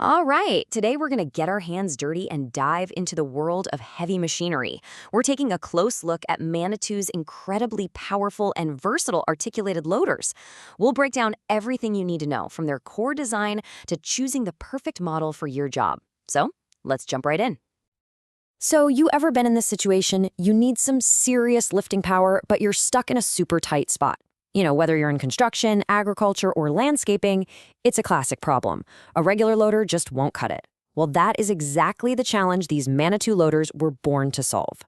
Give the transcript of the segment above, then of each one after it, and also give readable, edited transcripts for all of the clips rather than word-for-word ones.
All right, today we're going to get our hands dirty and dive into the world of heavy machinery. We're taking a close look at Manitou's incredibly powerful and versatile articulated loaders. We'll break down everything you need to know, from their core design to choosing the perfect model for your job. So, let's jump right in. So, you ever been in this situation? You need some serious lifting power, but you're stuck in a super tight spot. Whether you're in construction, agriculture, or landscaping, it's a classic problem. A regular loader just won't cut it. Well, that is exactly the challenge these Manitou loaders were born to solve.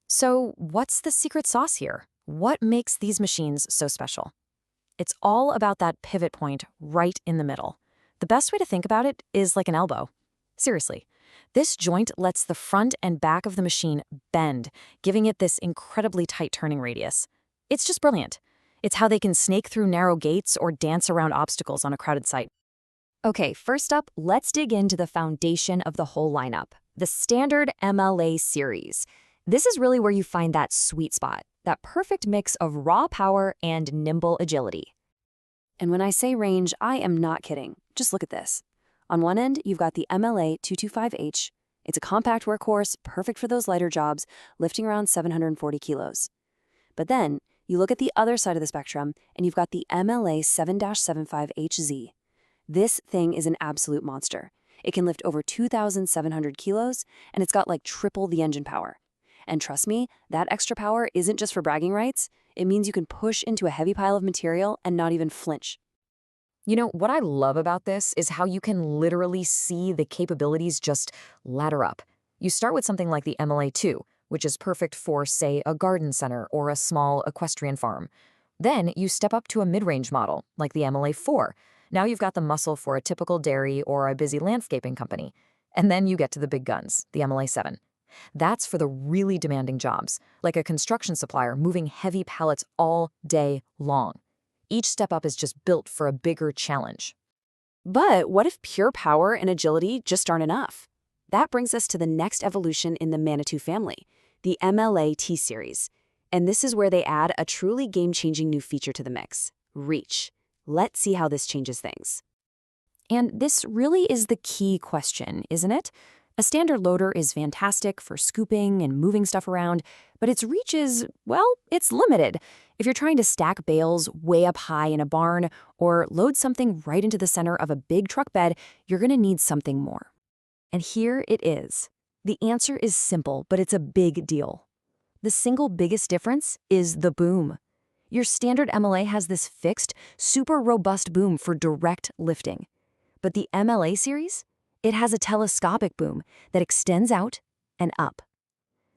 So, what's the secret sauce here? What makes these machines so special? It's all about that pivot point right in the middle. The best way to think about it is like an elbow. Seriously. This joint lets the front and back of the machine bend, giving it this incredibly tight turning radius. It's just brilliant. It's how they can snake through narrow gates or dance around obstacles on a crowded site. Okay, first up, let's dig into the foundation of the whole lineup, the standard MLA series. This is really where you find that sweet spot, that perfect mix of raw power and nimble agility. And when I say range, I am not kidding. Just look at this. On one end, you've got the MLA 225H. It's a compact workhorse, perfect for those lighter jobs, lifting around 740 kilos. But then, you look at the other side of the spectrum, and you've got the MLA 7-75HZ. This thing is an absolute monster. It can lift over 2,700 kilos, and it's got like triple the engine power. And trust me, that extra power isn't just for bragging rights. It means you can push into a heavy pile of material and not even flinch. What I love about this is how you can literally see the capabilities just ladder up. You start with something like the MLA 2, which is perfect for, say, a garden center or a small equestrian farm. Then you step up to a mid-range model, like the MLA 4. Now you've got the muscle for a typical dairy or a busy landscaping company. And then you get to the big guns, the MLA 7. That's for the really demanding jobs, like a construction supplier moving heavy pallets all day long. Each step up is just built for a bigger challenge. But what if pure power and agility just aren't enough? That brings us to the next evolution in the Manitou family, the MLA T-Series. And this is where they add a truly game-changing new feature to the mix, reach. Let's see how this changes things. And this really is the key question, isn't it? A standard loader is fantastic for scooping and moving stuff around, but its reach is, well, it's limited. If you're trying to stack bales way up high in a barn or load something right into the center of a big truck bed, you're going to need something more. And here it is. The answer is simple, but it's a big deal. The single biggest difference is the boom. Your standard MLA has this fixed, super robust boom for direct lifting. But the MLA series? It has a telescopic boom that extends out and up.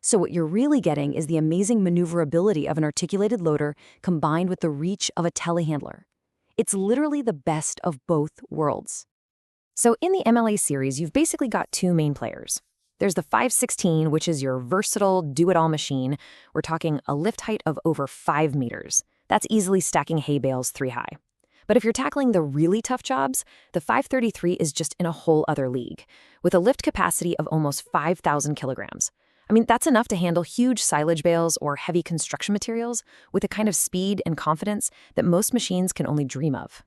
So what you're really getting is the amazing maneuverability of an articulated loader combined with the reach of a telehandler. It's literally the best of both worlds. So in the MLA series, you've basically got two main players. There's the 516, which is your versatile, do-it-all machine. We're talking a lift height of over 5 meters. That's easily stacking hay bales 3 high. But if you're tackling the really tough jobs, the 533 is just in a whole other league, with a lift capacity of almost 5,000 kilograms. That's enough to handle huge silage bales or heavy construction materials with a kind of speed and confidence that most machines can only dream of.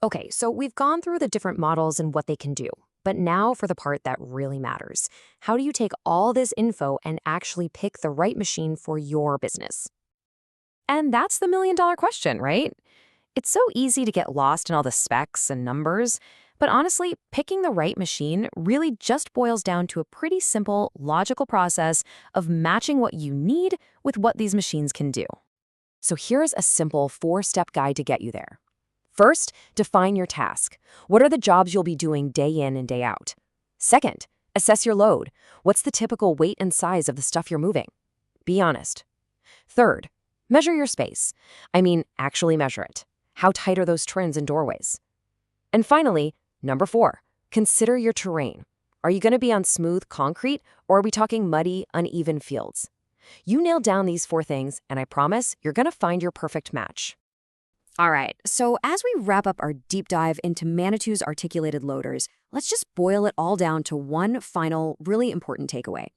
Okay, so we've gone through the different models and what they can do. But now for the part that really matters. How do you take all this info and actually pick the right machine for your business? And that's the million-dollar question, right? It's so easy to get lost in all the specs and numbers, but honestly, picking the right machine really just boils down to a pretty simple, logical process of matching what you need with what these machines can do. So here's a simple 4-step guide to get you there. First, define your task. What are the jobs you'll be doing day in and day out? Second, assess your load. What's the typical weight and size of the stuff you're moving? Be honest. Third, measure your space. Actually measure it. How tight are those trims and doorways? And finally, number 4, consider your terrain. Are you going to be on smooth concrete, or are we talking muddy, uneven fields? You nail down these 4 things, and I promise you're going to find your perfect match. All right, so as we wrap up our deep dive into Manitou's articulated loaders, let's just boil it all down to one final, really important takeaway.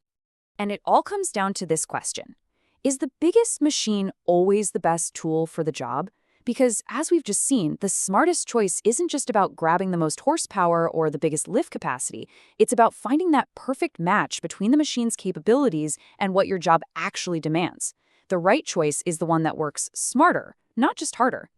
And it all comes down to this question. Is the biggest machine always the best tool for the job? Because, as we've just seen, the smartest choice isn't just about grabbing the most horsepower or the biggest lift capacity. It's about finding that perfect match between the machine's capabilities and what your job actually demands. The right choice is the one that works smarter, not just harder.